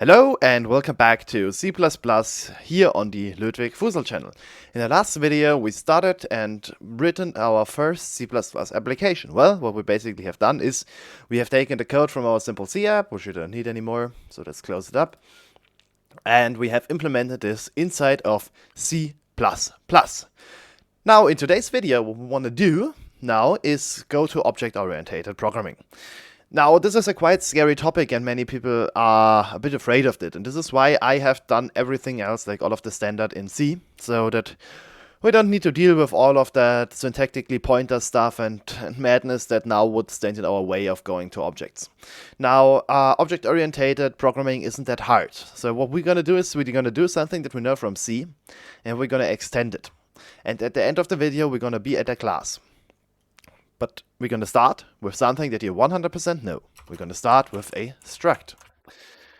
Hello and welcome back to C++ here on the Ludwig Fusel channel. In the last video we started and written our first C++ application. Well, what we basically have done is we have taken the code from our simple C app, which we don't need anymore, so let's close it up. And we have implemented this inside of C++. Now in today's video what we want to do now is go to object-oriented programming. Now, this is a quite scary topic and many people are a bit afraid of it. And this is why I have done everything else, like all of the standard in C, so that we don't need to deal with all of that syntactically pointer stuff and madness that now would stand in our way of going to objects. Now, object-oriented programming isn't that hard. So what we're going to do is we're going to do something that we know from C, and we're going to extend it. And at the end of the video, we're going to be at a class. But we're going to start with something that you 100% know. We're going to start with a struct.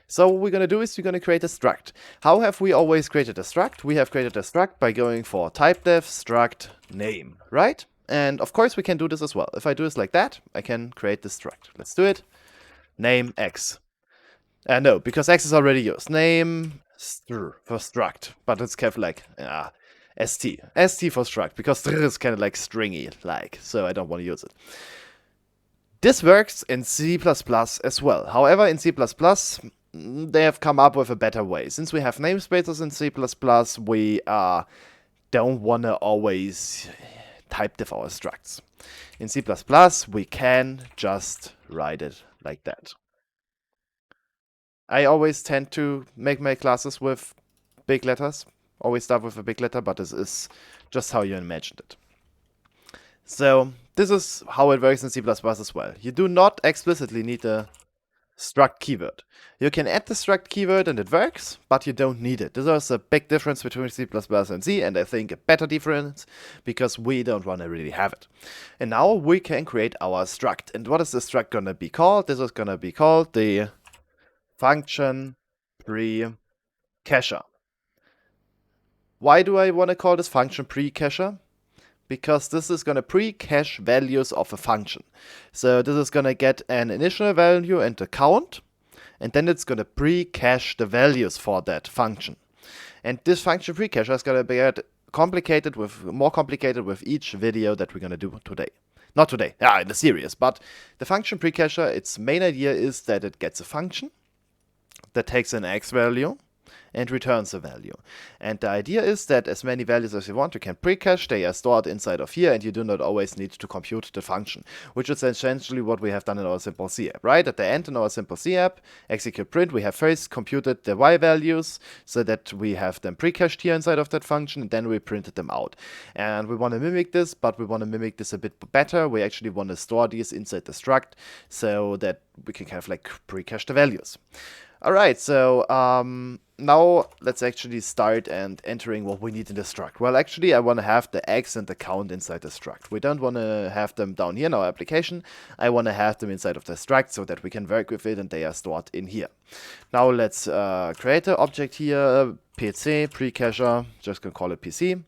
So what we're going to do is we're going to create a struct. How have we always created a struct? We have created a struct by going for typedef struct name, right? And of course we can do this as well. If I do this like that, I can create this struct. Let's do it. Name x. No, because x is already used. Name for struct, but it's kept like st for struct, because str is kind of like stringy, so I don't want to use it. This works in C++ as well. However, in C++, they have come up with a better way. Since we have namespaces in C++, we don't want to always typedef our structs. In C++, we can just write it like that. I always tend to make my classes with big letters. Always start with a big letter, but this is just how you imagined it. So this is how it works in C++ as well. You do not explicitly need a struct keyword. You can add the struct keyword and it works, but you don't need it. This is a big difference between C++ and C, and I think a better difference because we don't want to really have it. And now we can create our struct. And what is the struct going to be called? This is going to be called the function pre-cacher. Why do I want to call this function pre-cacher? Because this is going to pre-cache values of a function. So this is going to get an initial value and a count, and then it's going to pre-cache the values for that function. And this function pre-cacher is going to get more complicated with each video that we're going to do today. Not today, in the series, but the function pre-cacher, its main idea is that it gets a function that takes an x value and returns a value. And the idea is that as many values as you want, you can pre-cache. They are stored inside of here, and you do not always need to compute the function, which is essentially what we have done in our simple C app, right? At the end in our simple C app, execute print, we have first computed the y values so that we have them pre-cached here inside of that function, and then we printed them out. And we want to mimic this, but we want to mimic this a bit better. We actually want to store these inside the struct so that we can kind of like pre-cache the values. Alright, so now let's actually start and entering what we need in the struct. Well, actually I want to have the x and the count inside the struct. We don't want to have them down here in our application. I want to have them inside of the struct so that we can work with it and they are stored in here. Now let's create an object here, PC, pre-cacher, just gonna call it PC.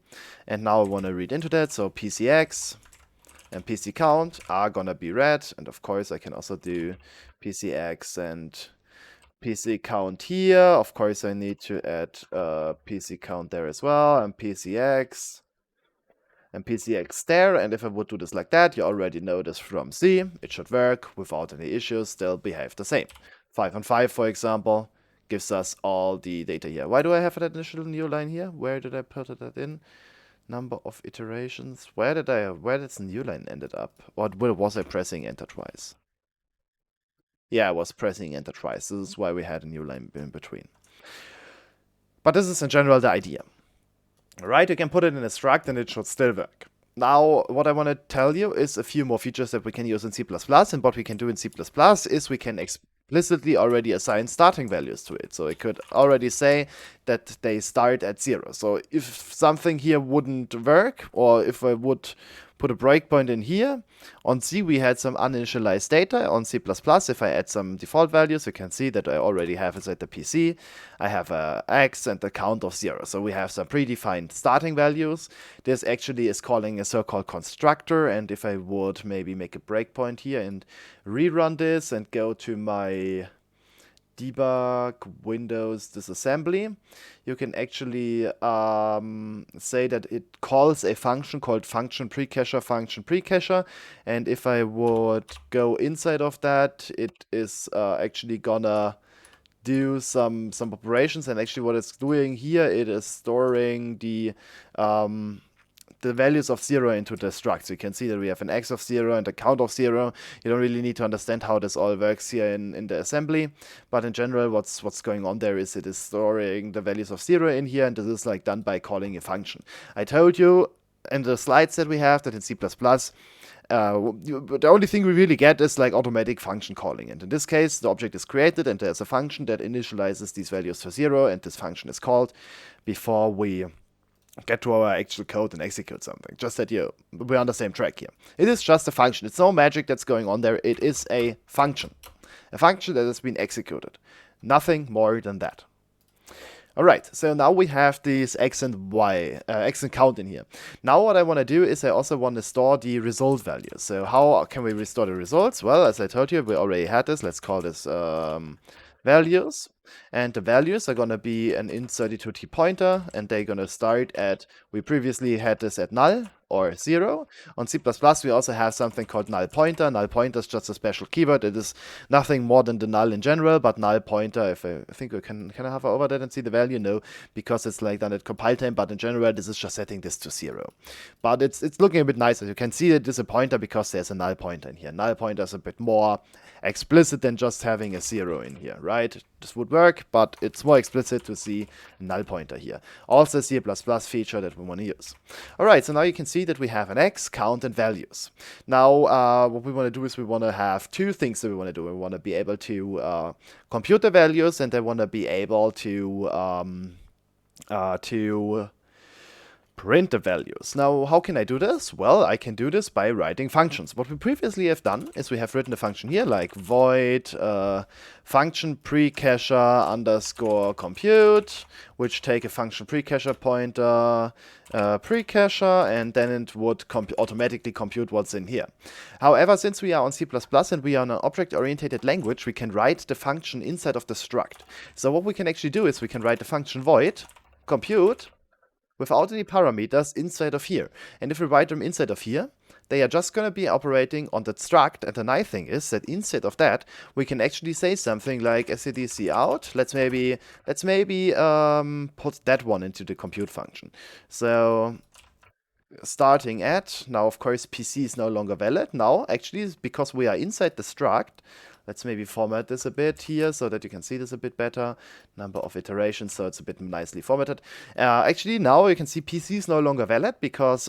And now I want to read into that, so PCX and PC count are gonna be read. And of course I can also do PCX and PC count here. Of course, I need to add PC count there as well, and PCX there. And if I would do this like that, you already know this from C. It should work without any issues, still behave the same. 5 on 5, for example, gives us all the data here. Why do I have that initial new line here? Where did I put that in? Number of iterations. Where did the new line ended up? Or was I pressing enter twice? Yeah, I was pressing enter twice. This is why we had a new line in between. But this is in general the idea. Alright, you can put it in a struct and it should still work. Now, what I want to tell you is a few more features that we can use in C++. And what we can do in C++ is we can explicitly already assign starting values to it. So it could already say that they start at 0. So if something here wouldn't work, or if I would put a breakpoint in here, on C we had some uninitialized data. On C++, if I add some default values, you can see that I already have inside the PC, I have a x and a count of 0. So we have some predefined starting values. This actually is calling a so-called constructor, and if I would maybe make a breakpoint here and rerun this and go to my debug Windows disassembly, you can actually say that it calls a function called function precacher, and if I would go inside of that, it is actually gonna do some operations, and actually what it's doing here, it is storing the values of 0 into the struct. So you can see that we have an x of 0 and a count of 0. You don't really need to understand how this all works here in the assembly, but in general what's going on there is it is storing the values of 0 in here, and this is like done by calling a function. I told you in the slides that we have that in C++, the only thing we really get is like automatic function calling. And in this case, the object is created and there's a function that initializes these values to 0, and this function is called before we get to our actual code and execute something. Just that we're on the same track here. It is just a function. It's no magic that's going on there. It is a function. A function that has been executed. Nothing more than that. Alright, so now we have these x and y, x and count in here. Now what I want to do is I also want to store the result value. So how can we restore the results? Well, as I told you, we already had this. Let's call this values. And the values are going to be an int32t pointer, and they're going to start at, we previously had this at null or 0. On C++, we also have something called null pointer. Null pointer is just a special keyword. It is nothing more than the null in general, but null pointer, if I think we can I hover over that and see the value? No, because it's like done at compile time, but in general, this is just setting this to 0. But it's looking a bit nicer. You can see that it's a pointer because there's a null pointer in here. Null pointer is a bit more explicit than just having a 0 in here, right? This would work, but it's more explicit to see a null pointer here. Also a C++ feature that we want to use. Alright, so now you can see that we have an x, count, and values. Now, what we want to do is we want to have two things that we want to do. We want to be able to compute the values, and I want to be able to print the values. Now, how can I do this? Well, I can do this by writing functions. What we previously have done is we have written a function here like void function precacher underscore compute, which take a function precacher pointer precacher, and then it would automatically compute what's in here. However, since we are on C++ and we are on an object-oriented language, we can write the function inside of the struct. So what we can actually do is we can write the function void compute without any parameters inside of here. And if we write them inside of here, they are just going to be operating on that struct. And the nice thing is that instead of that, we can actually say something like stdc out. Let's maybe put that one into the compute function. So starting at, now of course PC is no longer valid. Now actually, because we are inside the struct, let's maybe format this a bit here so that you can see this a bit better. Number of iterations, so it's a bit nicely formatted. Actually, now you can see PC is no longer valid because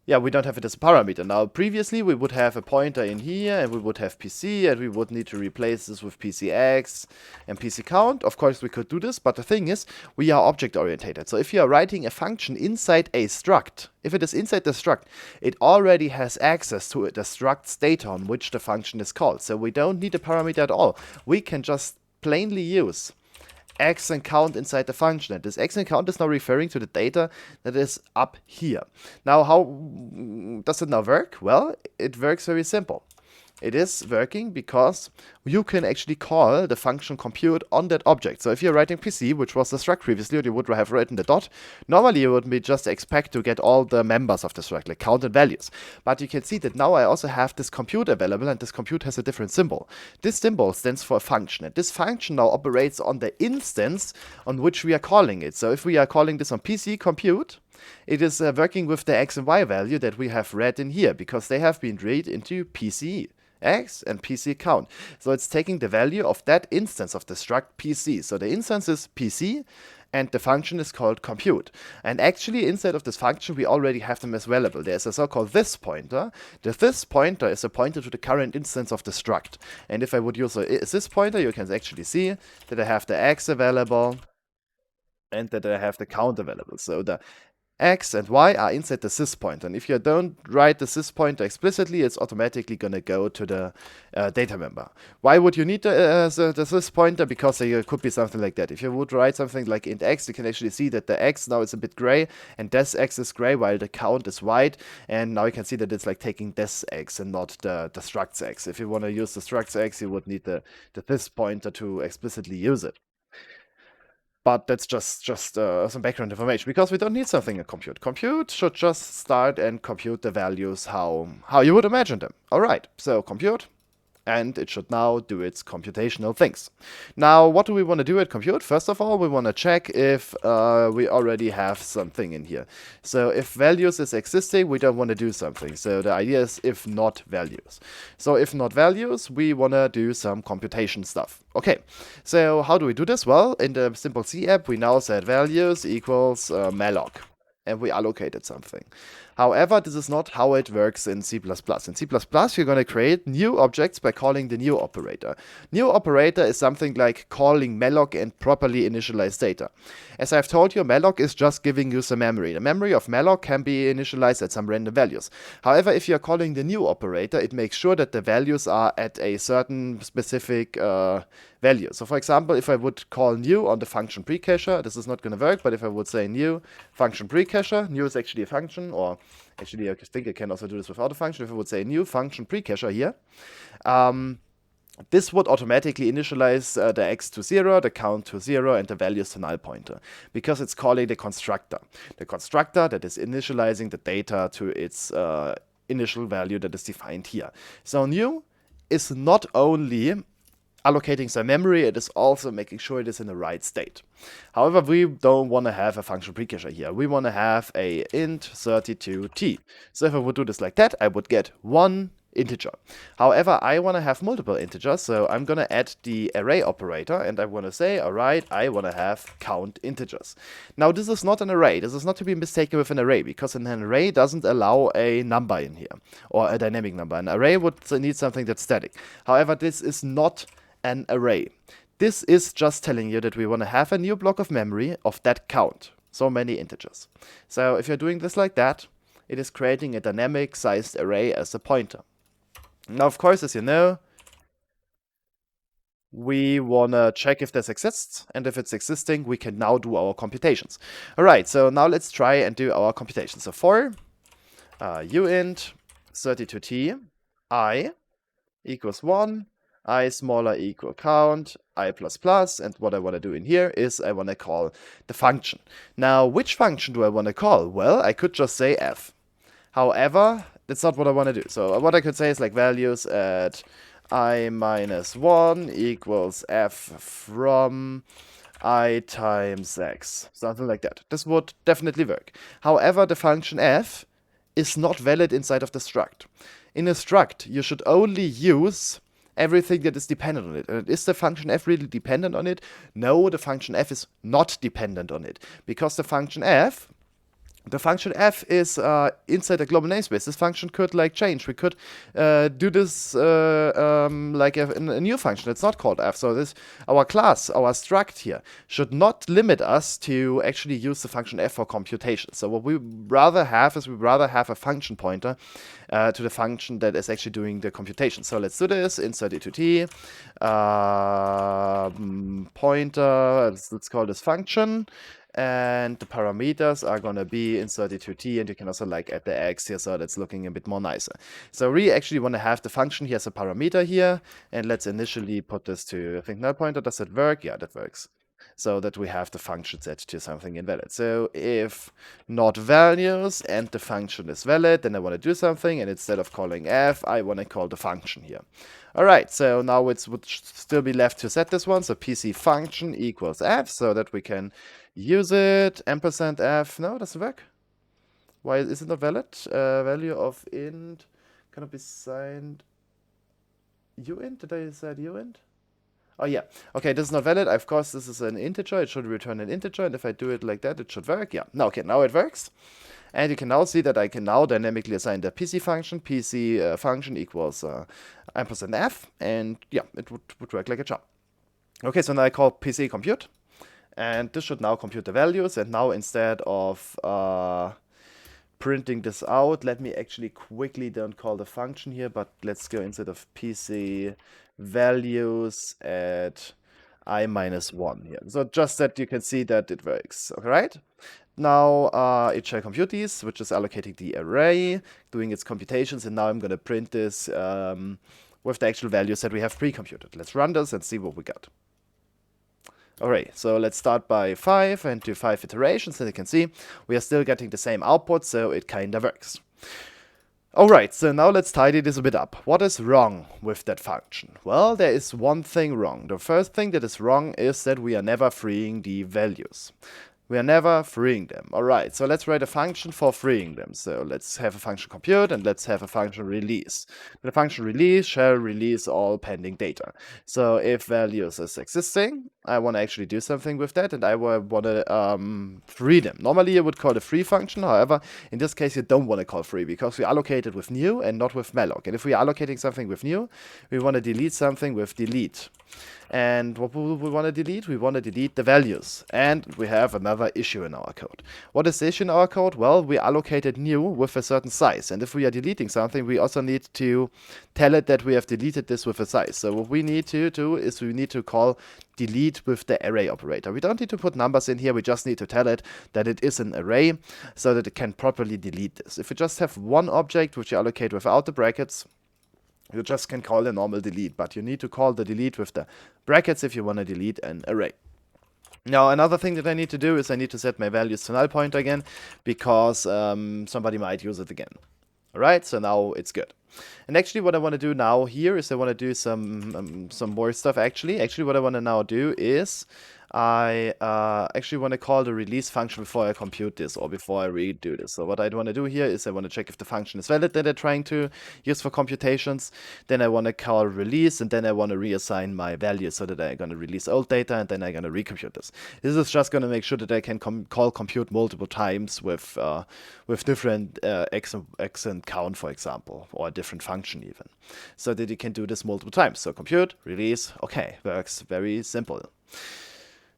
yeah, we don't have it as a parameter. Now, previously, we would have a pointer in here, and we would have PC, and we would need to replace this with PCX and PC count. Of course, we could do this, but the thing is, we are object-oriented. So if you are writing a function inside a struct, if it is inside the struct, it already has access to the struct's data on which the function is called. So we don't need a parameter at all. We can just plainly use x and count inside the function, and this x and count is now referring to the data that is up here. Now, how does it now work? Well, it works very simple. It is working because you can actually call the function compute on that object. So if you're writing PC, which was the struct previously, or you would have written the dot, normally you would be just expect to get all the members of the struct, like count and values. But you can see that now I also have this compute available, and this compute has a different symbol. This symbol stands for a function, and this function now operates on the instance on which we are calling it. So if we are calling this on PC compute, it is working with the x and y value that we have read in here, because they have been read into PC x and PC count. So it's taking the value of that instance of the struct PC. So the instance is PC, and the function is called compute. And actually, inside of this function, we already have them as available. There's a so-called this pointer. The this pointer is a pointer to the current instance of the struct. And if I would use a this pointer, you can actually see that I have the x available and that I have the count available. So the X and Y are inside the sys pointer. And if you don't write the sys pointer explicitly, it's automatically going to go to the data member. Why would you need the sys pointer? Because there could be something like that. If you would write something like int X, you can actually see that the X now is a bit gray and this X is gray while the count is white. And now you can see that it's like taking this X and not the structs X. If you want to use the structs X, you would need the this pointer to explicitly use it. But that's just some background information, because we don't need something in compute. Compute should just start and compute the values how you would imagine them. All right, so compute, and it should now do its computational things. Now, what do we want to do at compute? First of all, we want to check if we already have something in here. So if values is existing, we don't want to do something. So the idea is if not values. So if not values, we want to do some computation stuff. Okay, so how do we do this? Well, in the simple C app, we now set values equals malloc, and we allocated something. However, this is not how it works in C++. In C++, you're going to create new objects by calling the new operator. New operator is something like calling malloc and properly initialize data. As I've told you, malloc is just giving you some memory. The memory of malloc can be initialized at some random values. However, if you're calling the new operator, it makes sure that the values are at a certain specific value. So for example, if I would call new on the function precacher, this is not going to work, but if I would say new function precacher, new is actually a function, or actually I think I can also do this without a function. If I would say new function precacher here, this would automatically initialize the x to 0, the count to 0, and the values to null pointer, because it's calling the constructor. The constructor that is initializing the data to its initial value that is defined here. So new is not only allocating some memory, it is also making sure it is in the right state. However, we don't want to have a function precacher here. We want to have a int 32t. So if I would do this like that, I would get one integer. However, I want to have multiple integers, so I'm going to add the array operator, and I want to say, all right, I want to have count integers. Now, this is not an array. This is not to be mistaken with an array, because an array doesn't allow a number in here, or a dynamic number. An array would need something that's static. However, this is not an array. This is just telling you that we want to have a new block of memory of that count, so many integers. So if you're doing this like that, it is creating a dynamic sized array as a pointer. Now, of course, as you know, we want to check if this exists, and if it's existing, we can now do our computations. All right, so now let's try and do our computations. So for uint 32t I equals 1, I smaller equal count, I plus plus, and what I want to do in here is I want to call the function. Now, which function do I want to call? Well, I could just say f. However, that's not what I want to do. So what I could say is like values at I minus 1 equals f from I times x, something like that. This would definitely work. However, the function f is not valid inside of the struct. In a struct, you should only use everything that is dependent on it. And is the function f really dependent on it? No, the function f is not dependent on it, because the function f is inside a global namespace. This function could like change. We could do this like a new function. It's not called f. So this, our class, our struct here, should not limit us to actually use the function f for computation. So what we rather have is a function pointer to the function that is actually doing the computation. So let's do this in 32t pointer. Let's call this function. And the parameters are going to be in 32t, and you can also like add the x here, so that's looking a bit more nicer. So we actually want to have the function here as a parameter here, and let's initially put this to, I think, null pointer. Does that work? Yeah, that works. So that we have the function set to something invalid. So if not values and the function is valid, then I want to do something, and instead of calling f, I want to call the function here. All right, so now it would still be left to set this one. So PC function equals f, so that we can use it. Ampersand f. No, doesn't work. Why is it not valid? Value of int cannot be signed. Uint? Did I say uint? Oh yeah. Okay, this is not valid. Of course, this is an integer. It should return an integer, and if I do it like that, it should work. Yeah. No, okay, now it works. And you can now see that I can now dynamically assign the PC function. PC function equals ampersand f, and yeah, it would work like a charm. Okay, so now I call PC compute, And this should now compute the values. And now instead of printing this out, let me actually quickly don't call the function here, but let's go instead of PC values at I minus 1 here. So just that you can see that it works, all right? Now it shall compute these, which is allocating the array, doing its computations, and now I'm going to print this with the actual values that we have pre-computed. Let's run this and see what we got. Alright, so let's start by 5 and do 5 iterations, and you can see we are still getting the same output, so it kinda works. Alright, so now let's tidy this a bit up. What is wrong with that function? Well, there is one thing wrong. The first thing that is wrong is that we are never freeing the values. We are never freeing them. Alright, so let's write a function for freeing them. So let's have a function compute and let's have a function release. The function release shall release all pending data. So if values is existing, I want to actually do something with that and I want to free them. Normally you would call it a free function, however, in this case you don't want to call free because we allocate it with new and not with malloc. And if we are allocating something with new, we want to delete something with delete. And what we want to delete? We want to delete the values. And we have another issue in our code. What is the issue in our code? Well, we allocated new with a certain size. And if we are deleting something, we also need to tell it that we have deleted this with a size. So what we need to do is we need to call delete with the array operator. We don't need to put numbers in here. We just need to tell it that it is an array so that it can properly delete this. If we just have one object which you allocate without the brackets, you just can call a normal delete, but you need to call the delete with the brackets if you want to delete an array. Now, another thing that I need to do is I need to set my values to null pointer again, because somebody might use it again. Alright, so now it's good. And actually what I want to do now here is I want to do some more stuff actually. Actually what I want to now do is I actually want to call the release function before I compute this or before I redo this. So what I want to do here is I want to check if the function is valid that I'm trying to use for computations. Then I want to call release and then I want to reassign my values so that I'm going to release old data and then I'm going to recompute this. This is just going to make sure that I can call compute multiple times with different x and count, for example, or a different function even. So that you can do this multiple times. So compute, release, okay, works very simple.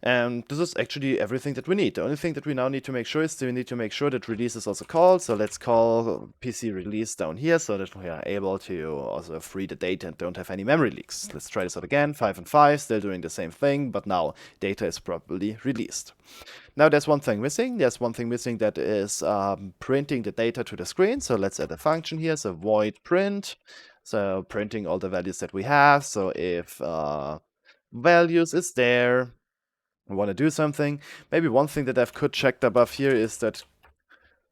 And this is actually everything that we need. The only thing that we now need to make sure is we need to make sure that release is also called. So let's call PC release down here so that we are able to also free the data and don't have any memory leaks. Let's try this out again. 5 and 5, still doing the same thing, but now data is properly released. Now there's one thing missing. There's one thing missing that is printing the data to the screen. So let's add a function here. So void print. So printing all the values that we have. So if values is there, we want to do something. Maybe one thing that I've could checked above here is that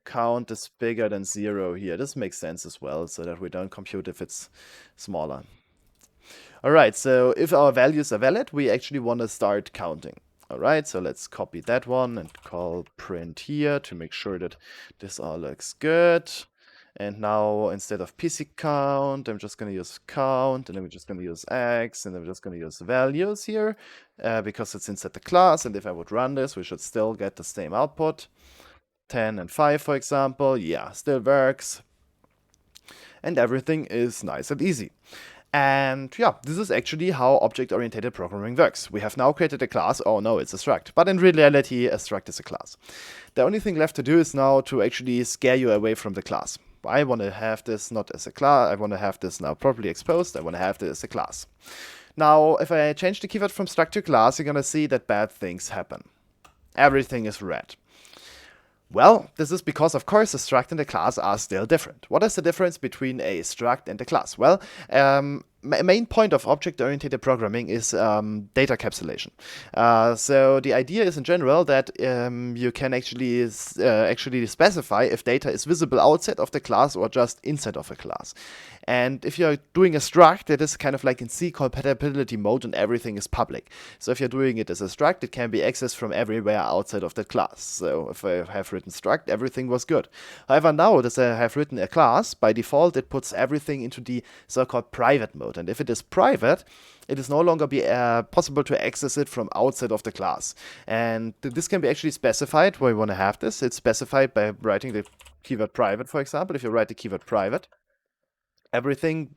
count is bigger than 0 here. This makes sense as well, so that we don't compute if it's smaller. Alright, so if our values are valid, we actually want to start counting. Alright, so let's copy that one and call print here to make sure that this all looks good. And now instead of PC count, I'm just going to use count, and then we're just going to use x, and then we're just going to use values here because it's inside the class. And if I would run this, we should still get the same output. 10 and 5, for example. Yeah, still works. And everything is nice and easy. And yeah, this is actually how object-oriented programming works. We have now created a class. Oh no, it's a struct. But in reality, a struct is a class. The only thing left to do is now to actually scare you away from the class. I want to have this not as a class. I want to have this now properly exposed. I want to have this as a class. Now, if I change the keyword from struct to class, you're going to see that bad things happen. Everything is red. Well, this is because, of course, the struct and the class are still different. What is the difference between a struct and a class? Well, main point of object-oriented programming is data encapsulation. So the idea is in general that you can actually specify if data is visible outside of the class or just inside of a class. And if you're doing a struct, it is kind of like in C compatibility mode and everything is public. So if you're doing it as a struct, it can be accessed from everywhere outside of the class. So if I have written struct, everything was good. However, now that I have written a class, by default, it puts everything into the so-called private mode. And if it is private, it is no longer possible to access it from outside of the class. And this can be actually specified where you want to have this. It's specified by writing the keyword private, for example. If you write the keyword private, everything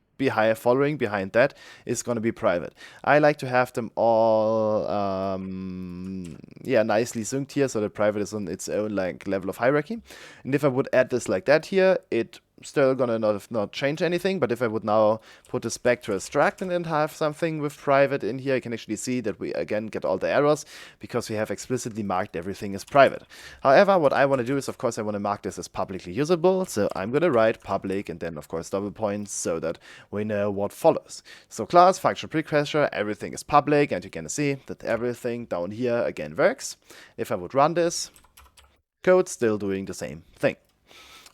following behind that is going to be private. I like to have them all yeah, nicely synced here so that private is on its own like level of hierarchy. And if I would add this like that here, it still gonna not change anything. But if I would now put this back to a struct and then have something with private in here, I can actually see that we again get all the errors because we have explicitly marked everything as private. However, what I want to do is, of course, I want to mark this as publicly usable. So I'm gonna write public and then of course double points so that we know what follows. So class, function precursor, everything is public, and you can see that everything down here again works. If I would run this, code still doing the same thing.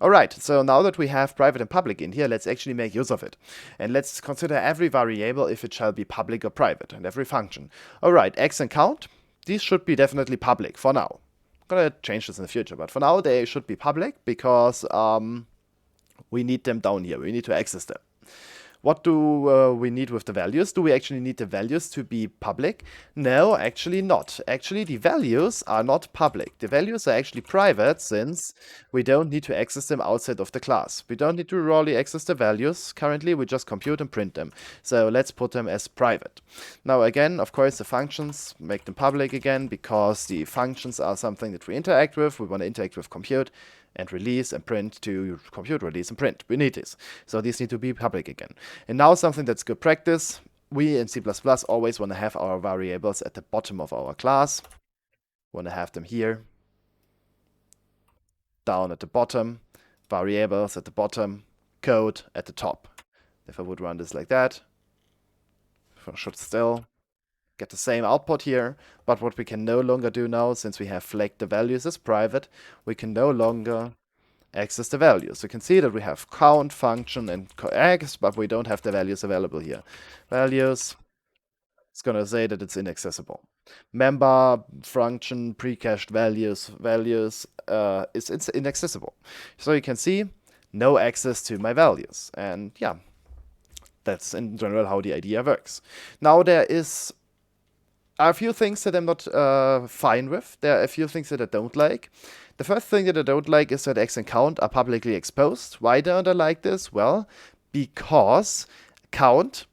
Alright, so now that we have private and public in here, let's actually make use of it. And let's consider every variable if it shall be public or private, and every function. Alright, x and count, these should be definitely public for now. I'm gonna change this in the future, but for now they should be public because we need them down here. We need to access them. What do we need with the values? Do we actually need the values to be public? No, actually not. Actually, the values are not public. The values are actually private since we don't need to access them outside of the class. We don't need to really access the values. Currently, we just compute and print them. So let's put them as private. Now again, of course, the functions, make them public again because the functions are something that we interact with. We want to interact with compute and release and print to compute, release and print. We need this. So these need to be public again. And now something that's good practice. We in C++ always want to have our variables at the bottom of our class. Want to have them here. Down at the bottom. Variables at the bottom. Code at the top. If I would run this like that, I should still get the same output here. But what we can no longer do now, since we have flagged the values as private, we can no longer access the values. You can see that we have count function and x, but we don't have the values available here. Values, it's going to say that it's inaccessible. Member function precached values is inaccessible. So you can see no access to my values. And yeah, that's in general how the idea works. Now there are a few things that I'm not fine with. There are a few things that I don't like. The first thing that I don't like is that x and count are publicly exposed. Why don't I like this? Well, because count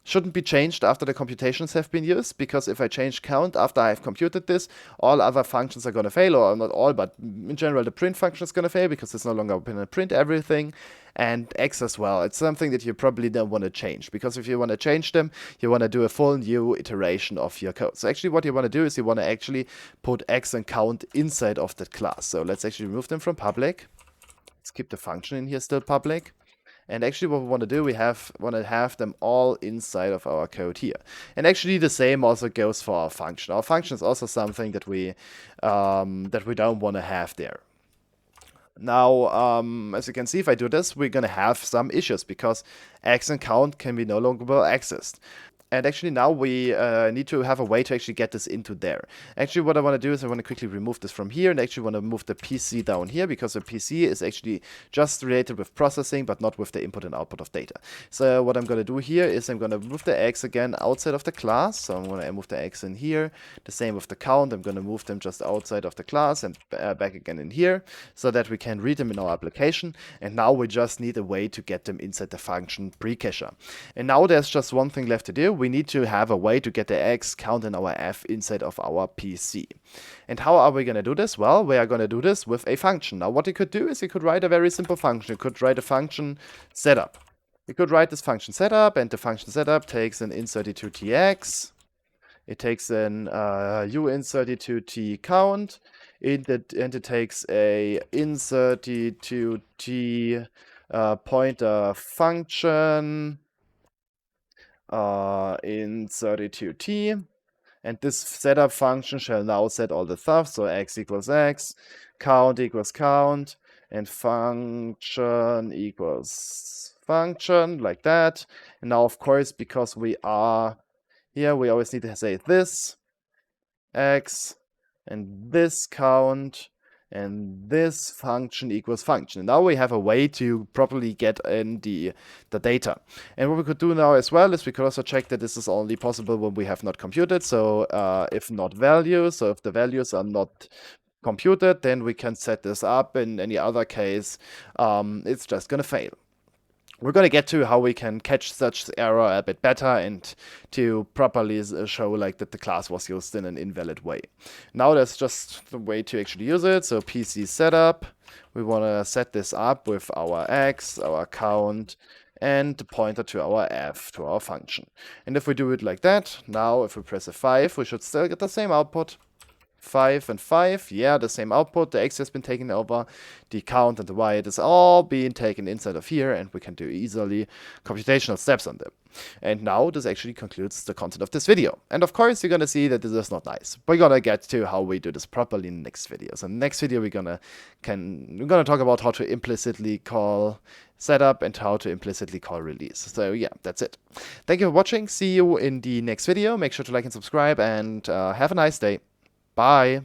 shouldn't be changed after the computations have been used, because if I change count after I've computed this, all other functions are going to fail, or not all, but in general the print function is going to fail because it's no longer going to print everything, and x as well. It's something that you probably don't want to change, because if you want to change them, you want to do a full new iteration of your code. So actually what you want to do is you want to actually put x and count inside of that class. So let's actually remove them from public. Let's keep the function in here still public. And actually what we want to do, we want to have them all inside of our code here. And actually the same also goes for our function. Our function is also something that we don't want to have there. Now, as you can see, if I do this, we're going to have some issues because x and count can be no longer accessed. And actually now we need to have a way to actually get this into there. Actually what I want to do is I want to quickly remove this from here and actually want to move the PC down here, because the PC is actually just related with processing but not with the input and output of data. So what I'm going to do here is I'm going to move the x again outside of the class. So I'm going to move the x in here. The same with the count. I'm going to move them just outside of the class and back again in here so that we can read them in our application. And now we just need a way to get them inside the function precacher. And now there's just one thing left to do. We need to have a way to get the x, count, and our f inside of our PC. And how are we going to do this? Well, we are going to do this with a function. Now, what you could do is you could write a very simple function. You could write a function setup. You could write this function setup, and the function setup takes an int32tx. It takes an uint32t count, and it takes a int32t pointer function in 32t, and this setup function shall now set all the stuff. So x equals x, count equals count, and function equals function, like that. And now, of course, because we are here, we always need to say this x and this count and this function equals function. And now we have a way to properly get in the data. And what we could do now as well is we could also check that this is only possible when we have not computed. So if not values, so if the values are not computed, then we can set this up. In any other case, it's just going to fail. we're going to get to how we can catch such error a bit better and to properly show like that the class was used in an invalid way. Now there's just the way to actually use it. So PC setup, we want to set this up with our x, our count, and the pointer to our f, to our function. And if we do it like that, now if we press F5, we should still get the same output. 5 and 5, yeah, the same output. The x has been taken over. The count and the y, it is all being taken inside of here, and we can do easily computational steps on them. And now this actually concludes the content of this video. And of course, you're gonna see that this is not nice. We're gonna get to how we do this properly in the next video. So in the next video, we're gonna talk about how to implicitly call setup and how to implicitly call release. So yeah, that's it. Thank you for watching. See you in the next video. Make sure to like and subscribe, and have a nice day. Bye.